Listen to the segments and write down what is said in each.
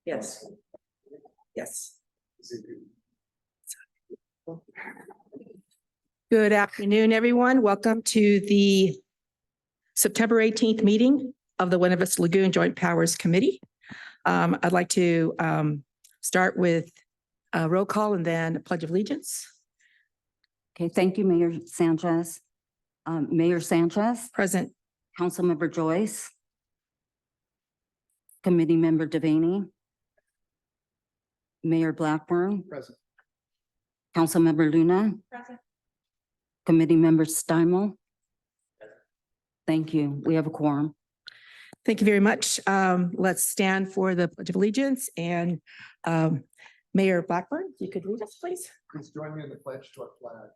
Yes. Yes. Good afternoon, everyone. Welcome to the September 18th meeting of the Buena Vista Lagoon Joint Powers Committee. I'd like to start with a roll call and then a pledge of allegiance. Okay, thank you, Mayor Sanchez. Mayor Sanchez, Present. Councilmember Joyce, Committee Member Devaney, Mayor Blackburn, Present. Councilmember Luna, Present. Committee Member Steimel. Thank you. We have a quorum. Thank you very much. Let's stand for the pledge of allegiance, and Mayor Blackburn, if you could lead us, please. Please join me in the pledge to our flag.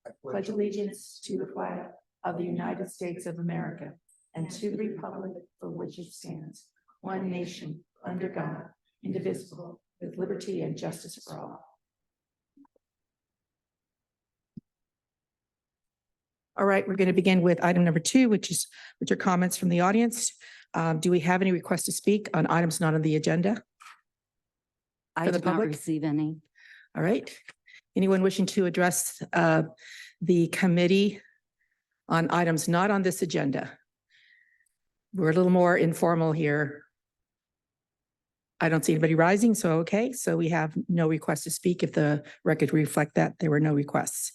I Pledge allegiance to the flag of the United States of America and to the republic for which it stands, one nation, under God, indivisible, with liberty and justice for all. All right, we're going to begin with item number 2, which are comments from the audience. Do we have any requests to speak on items not on the agenda? I For the did not public? receive any. All right. Anyone wishing to address the committee on items not on this agenda? We're a little more informal here. I don't see anybody rising, so okay. So we have no request to speak. If the record reflect that, there were no requests.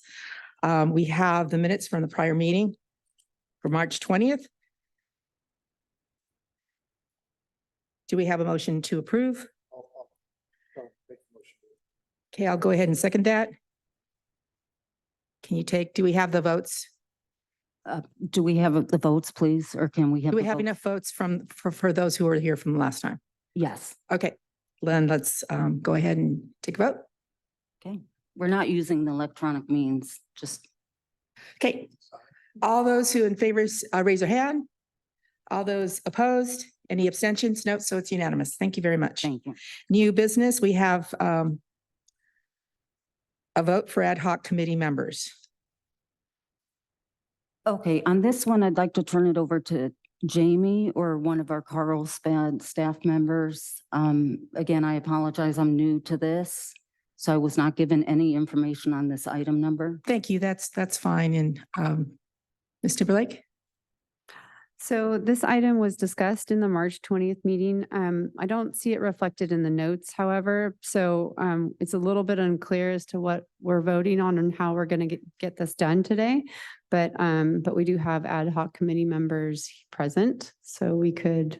We have the minutes from the prior meeting for March 20th. Do we have a motion to approve? I'll make the motion. Okay, I'll go ahead and second that. Do we have the votes? Do we have the votes, please, or can we have? Do we the have votes? enough votes for those who were here from last time? Yes. Okay, then let's go ahead and take a vote. Okay. We're not using the electronic means, just. Okay, all those who in favor, raise their hand. All those opposed, any abstentions? No, so it's unanimous. Thank you very much. Thank you. New business, we have a vote for ad hoc committee members. Okay, on this one, I'd like to turn it over to Jamie or one of our Carlsbad staff members. Again, I apologize, I'm new to this, so I was not given any information on this item number. Thank you. That's fine. And Ms. Timberlake? So this item was discussed in the March 20th meeting. I don't see it reflected in the notes, however, so it's a little bit unclear as to what we're voting on and how we're going to get this done today. But we do have ad hoc committee members present, so we could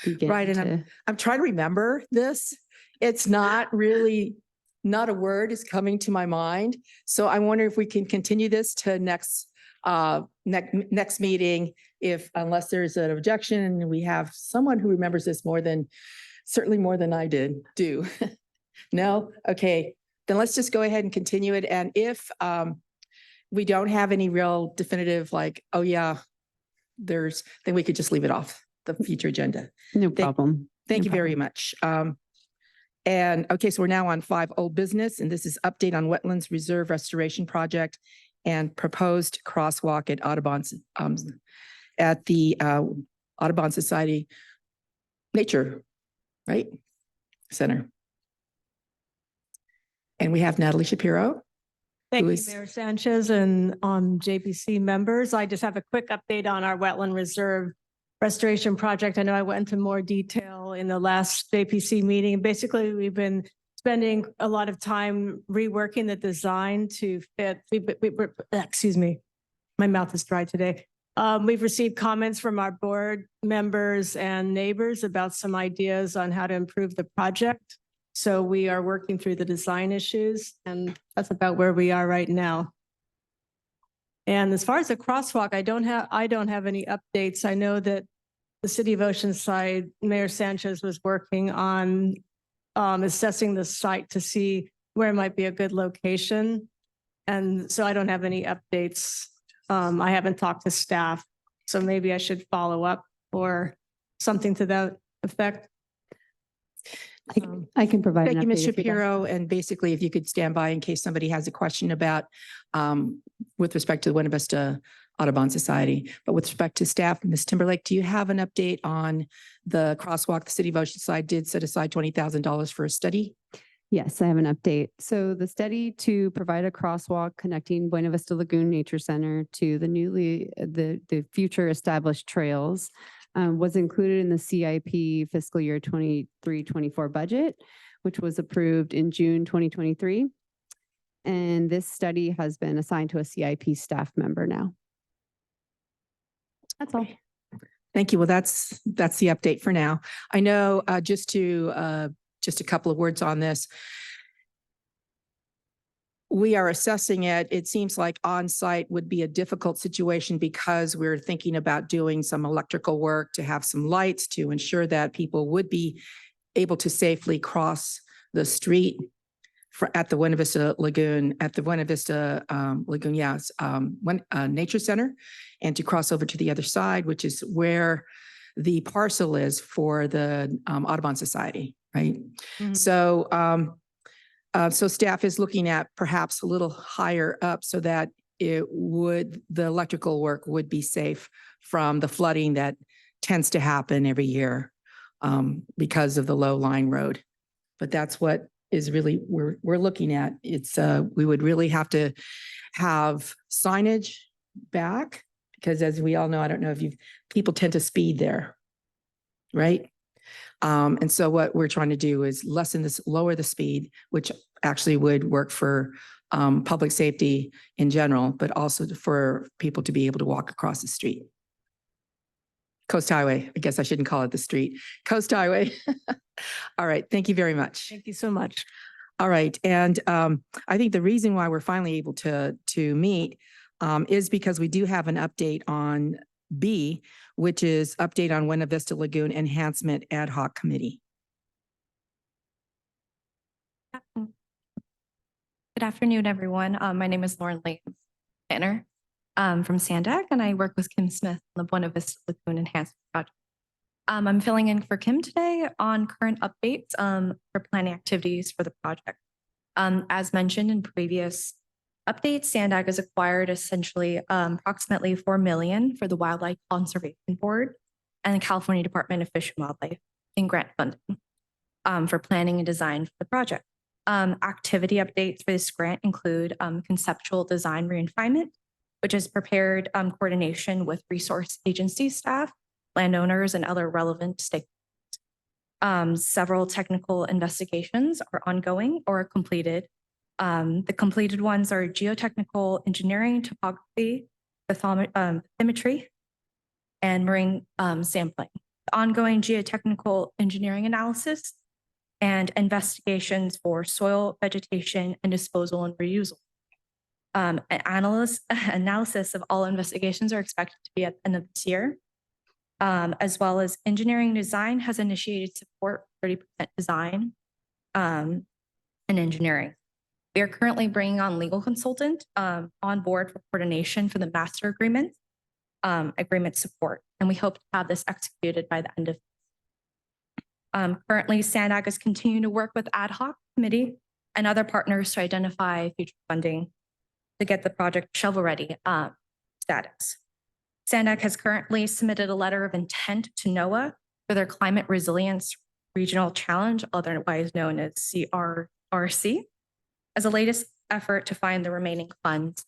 begin. Right, and I'm trying to remember this. It's not a word is coming to my mind. So I wonder if we can continue this to next meeting, unless there's an objection and we have someone who remembers this certainly more than I do. No? Okay, then let's just go ahead and continue it. And if we don't have any real definitive, like, oh yeah, then we could just leave it off the future agenda. No problem. Thank No you very much. And okay, so we're now on 5 old business, and this is update on Wetlands Reserve Restoration Project and proposed crosswalk at Audubon, at the Audubon Society Nature, right? Center. And we have Natalie Shapiro. Thank who you, is- Mayor Sanchez and JPC members. I just have a quick update on our wetland reserve restoration project. I know I went into more detail in the last JPC meeting. Basically, we've been spending a lot of time reworking the design to fit. Excuse me, my mouth is dry today. We've received comments from our board members and neighbors about some ideas on how to improve the project. So we are working through the design issues, and that's about where we are right now. And as far as the crosswalk, I don't have any updates. I know that the city of Oceanside, Mayor Sanchez was working on assessing the site to see where might be a good location. And so I don't have any updates. I haven't talked to staff, so maybe I should follow up or something to that effect. I can provide. Thank an you, Ms. update if you'd like. Shapiro. And basically, if you could stand by in case somebody has a question about with respect to the Buena Vista Audubon Society. But with respect to staff, Ms. Timberlake, do you have an update on the crosswalk? The city of Oceanside did set aside $20,000 for a study. Yes, I have an update. So the study to provide a crosswalk connecting Buena Vista Lagoon Nature Center to the future established trails was included in the CIP fiscal year 23-24 budget, which was approved in June 2023. And this study has been assigned to a CIP staff member now. That's all. Thank you. Well, that's the update for now. I know just a couple of words on this. We are assessing it. It seems like on-site would be a difficult situation because we're thinking about doing some electrical work to have some lights to ensure that people would be able to safely cross the street at the Buena Vista Lagoon, Nature Center, and to cross over to the other side, which is where the parcel is for the Audubon Society, right? Mhm. So, so staff is looking at perhaps a little higher up so that the electrical work would be safe from the flooding that tends to happen every year because of the low line road. But that's what is really we're looking at. It's we would really have to have signage back because, as we all know, I don't know if people tend to speed there, right? And so what we're trying to do is lower the speed, which actually would work for public safety in general, but also for people to be able to walk across the street. Coast Highway. I guess I shouldn't call it the street. Coast Highway. All right. Thank you very much. Thank you so much. All right. And I think the reason why we're finally able to meet is because we do have an update on B, which is update on Buena Vista Lagoon Enhancement Ad Hoc Committee. Good afternoon, everyone. My name is Lauren Lee, planner from Sandak, and I work with Kim Smith on the Buena Vista Lagoon Enhancement Project. I'm filling in for Kim today on current updates for planning activities for the project. As mentioned in previous updates, Sandak has acquired essentially approximately $4 million for the Wildlife Conservation Board and the California Department of Fish and Wildlife in grant funding for planning and design for the project. Activity updates for this grant include conceptual design refinement, which is prepared coordination with resource agency staff, landowners, and other relevant stakeholders. Several technical investigations are ongoing or completed. The completed ones are geotechnical engineering, topography, bathymetry, and marine sampling. The ongoing geotechnical engineering analysis and investigations for soil, vegetation, and disposal and reusal. Analysis of all investigations are expected to be at the end of this year, as well as engineering design has initiated support 30% design and engineering. We are currently bringing on legal consultant on board for coordination for the master agreement support, and we hope to have this executed by the end of. Currently, Sandak is continuing to work with ad hoc committee and other partners to identify future funding to get the project shovel-ready status. Sandak has currently submitted a letter of intent to NOAA for their Climate Resilience Regional Challenge, otherwise known as CRRC, as a latest effort to find the remaining funds.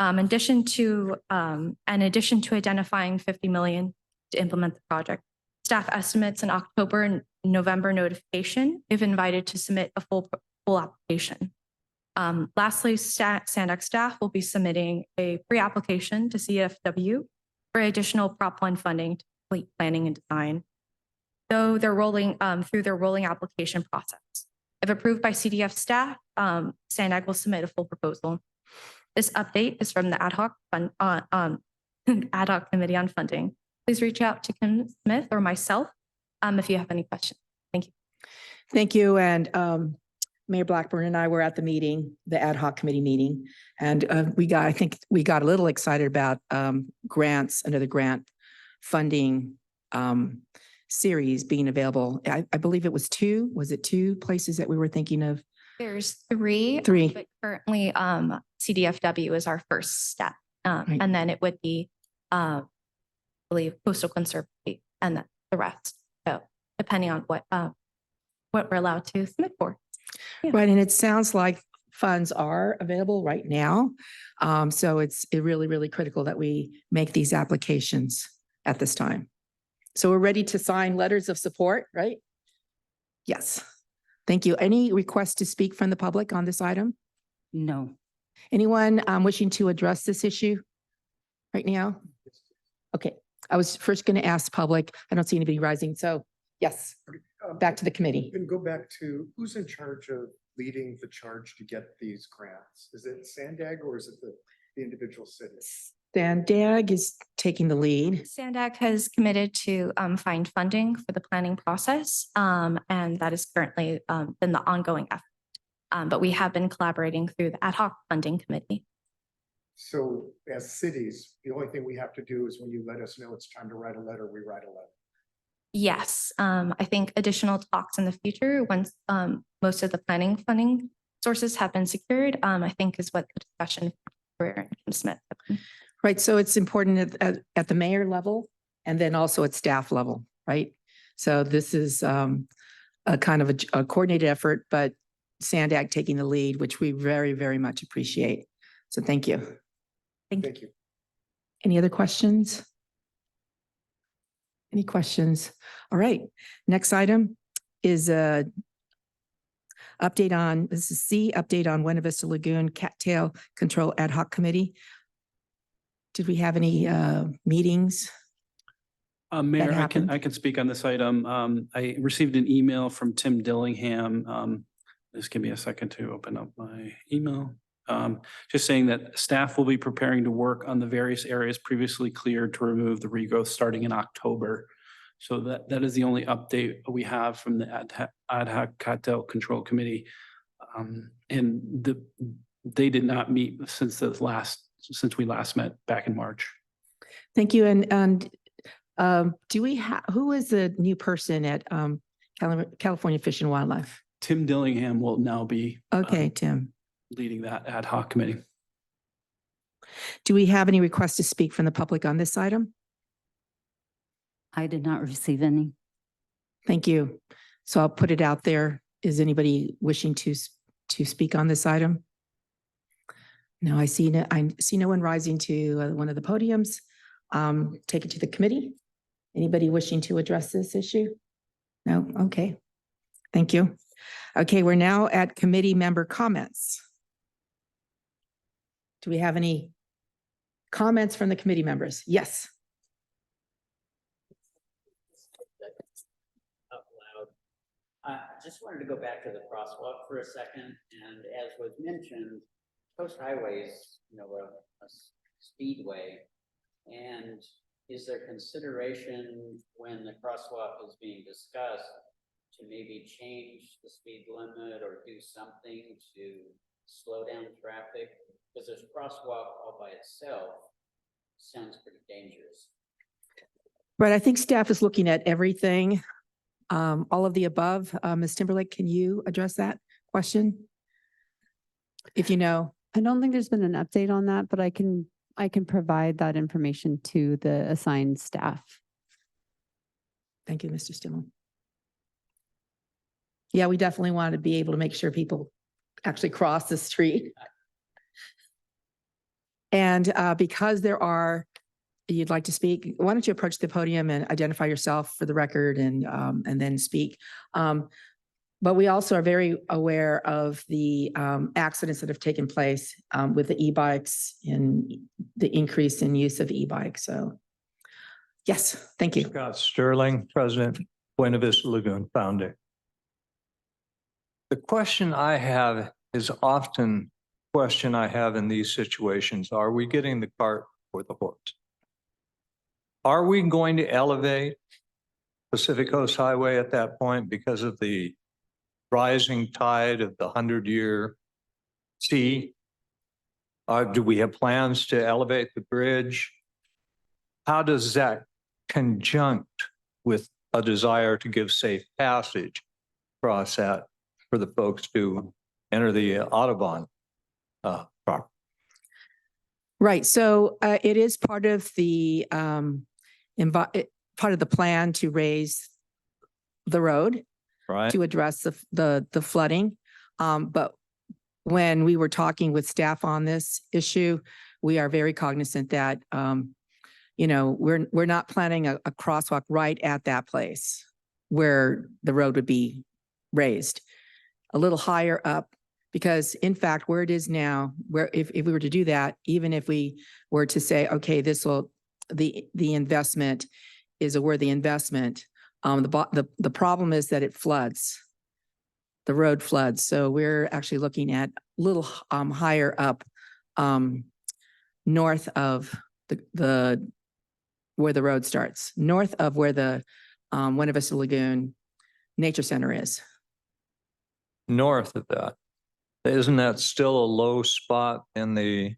In addition to identifying $50 million to implement the project, staff estimates an October and November notification if invited to submit a full application. Lastly, Sandak staff will be submitting a pre-application to CFW for additional Prop 1 funding to complete planning and design, though they're rolling through their rolling application process. If approved by CDF staff, Sandak will submit a full proposal. This update is from the ad hoc committee on funding. Please reach out to Kim Smith or myself if you have any questions. Thank you. Thank you. And Mayor Blackburn and I were at the meeting, the ad hoc committee meeting, and I think we got a little excited about grants under the grant funding series being available. I believe it was two. Was it two places that we were thinking of? There's three. Three. But currently, CDFW is our first step. Right. And then it would be, I believe, coastal conservancy and then the rest. So depending on what we're allowed to submit for. Yeah. Right, and it sounds like funds are available right now. So it's really, really critical that we make these applications at this time. So we're ready to sign letters of support, right? Yes. Thank you. Any requests to speak from the public on this item? No. Anyone wishing to address this issue right now? Okay, I was first going to ask public. I don't see anybody rising. So yes, back to the committee. And go back to who's in charge of leading the charge to get these grants? Is it Sandag or is it the individual cities? Sandag is taking the lead. Sandag has committed to find funding for the planning process, and that is currently been the ongoing effort. But we have been collaborating through the ad hoc funding committee. So as cities, the only thing we have to do is when you let us know it's time to write a letter, we write a letter. Yes, I think additional talks in the future, once most of the planning funding sources have been secured, I think is what the discussion for Kim Smith. Right, so it's important at the mayor level and then also at staff level, right? So this is a kind of a coordinated effort, but Sandag taking the lead, which we very, very much appreciate. So thank you. Thank you. Any other questions? Any questions? All right, next item is a update on, this is C, update on Buena Vista Lagoon Cattail Control Ad Hoc Committee. Did we have any meetings? Mayor, happened? I can speak on this item. I received an email from Tim Dillingham. Just give me a second to open up my email. Just saying that staff will be preparing to work on the various areas previously cleared to remove the regrowth starting in October. So that is the only update we have from the ad hoc cattail control committee. And they did not meet since we last met back in March. Thank you. And do we have, who is the new person at California Fish and Wildlife? Tim Dillingham will now be Okay, Tim. leading that ad hoc committee. Do we have any requests to speak from the public on this item? I did not receive any. Thank you. So I'll put it out there. Is anybody wishing to speak on this item? No, I see no one rising to one of the podiums. Take it to the committee. Anybody wishing to address this issue? No? Okay. Thank you. Okay, we're now at committee member comments. Do we have any comments from the committee members? Yes. Out loud. I just wanted to go back to the crosswalk for a second, and as was mentioned, Coast Highway is, a speedway, and is there consideration when the crosswalk is being discussed to maybe change the speed limit or do something to slow down traffic? Because this crosswalk all by itself sounds pretty dangerous. Right, I think staff is looking at everything, all of the above. Ms. Timberlake, can you address that question? If you know. I don't think there's been an update on that, but I can provide that information to the assigned staff. Thank you, Mr. Stimmel. Yeah, we definitely want to be able to make sure people actually cross the street. And because you'd like to speak, why don't you approach the podium and identify yourself for the record and then speak. But we also are very aware of the accidents that have taken place with the e-bikes and the increase in use of e-bikes. So yes, thank you. Scott Sterling, President, Buena Vista Lagoon Founding. The question I have is often the question I have in these situations. Are we getting the cart or the horse? Are we going to elevate Pacific Coast Highway at that point because of the rising tide of the 100-year sea? Do we have plans to elevate the bridge? How does that conjunct with a desire to give safe passage across that for the folks to enter the Audubon property? Right, so it is part of the part of the plan to raise the road Right? to address the flooding. But when we were talking with staff on this issue, we are very cognizant that we're not planning a crosswalk right at that place where the road would be raised. A little higher up, because in fact, where it is now, where if we were to do that, even if we were to say, okay, the investment is a worthy investment, the problem is that it floods. The road floods. So we're actually looking at a little higher up north of the where the road starts, north of where the Buena Vista Lagoon Nature Center is. North of that. Isn't that still a low spot in the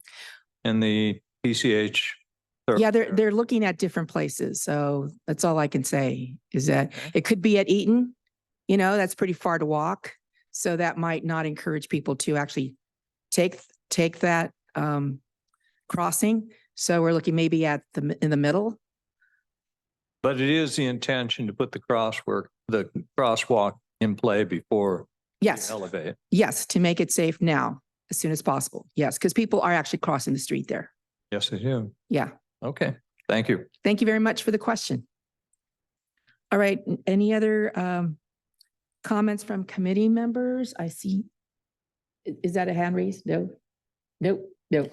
PCH? Yeah, they're looking at different places. So that's all I can say is that it could be at Eaton. That's pretty far to walk. So that might not encourage people to actually take that crossing. So we're looking maybe in the middle. But it is the intention to put the crosswalk in play before you Yes. elevate. Yes, to make it safe now, as soon as possible. Yes, because people are actually crossing the street there. Yes, they do. Yeah. Okay, thank you. Thank you very much for the question. All right, any other comments from committee members? I see. Is that a hand raised? No? No.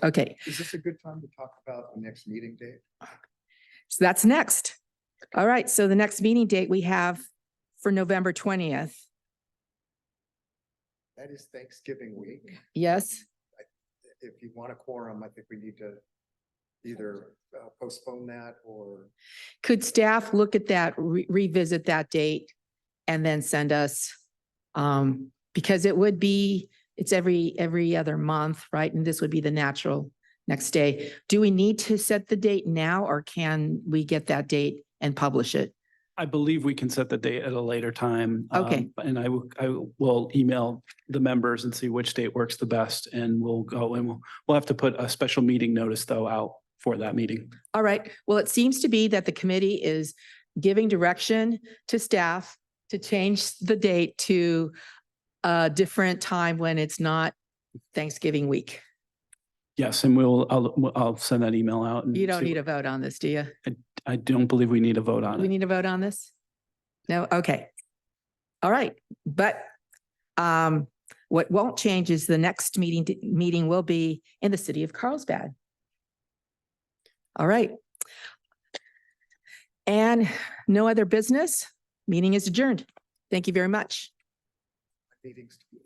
Okay, Is this a good time to talk about the next meeting date? so that's next. All right, so the next meeting date we have for November 20th. That is Thanksgiving week. Yes, If you want a quorum, I think we need to either postpone that or. could staff look at that, revisit that date and then send us, because it's every other month, right? And this would be the natural next day. Do we need to set the date now or can we get that date and publish it? I believe we can set the date at a later time. Okay. And I will email the members and see which date works the best, and we'll go and we'll have to put a special meeting notice though out for that meeting. All right. Well, it seems to be that the committee is giving direction to staff to change the date to a different time when it's not Thanksgiving week. Yes, and I'll send that email out. And You don't see need a vote on this, do you? I don't believe we need a vote on Do we it. need a vote on this? No? Okay. All right. But what won't change is the next meeting will be in the city of Carlsbad. All right. And no other business. Meeting is adjourned. Thank you very much. Meetings to be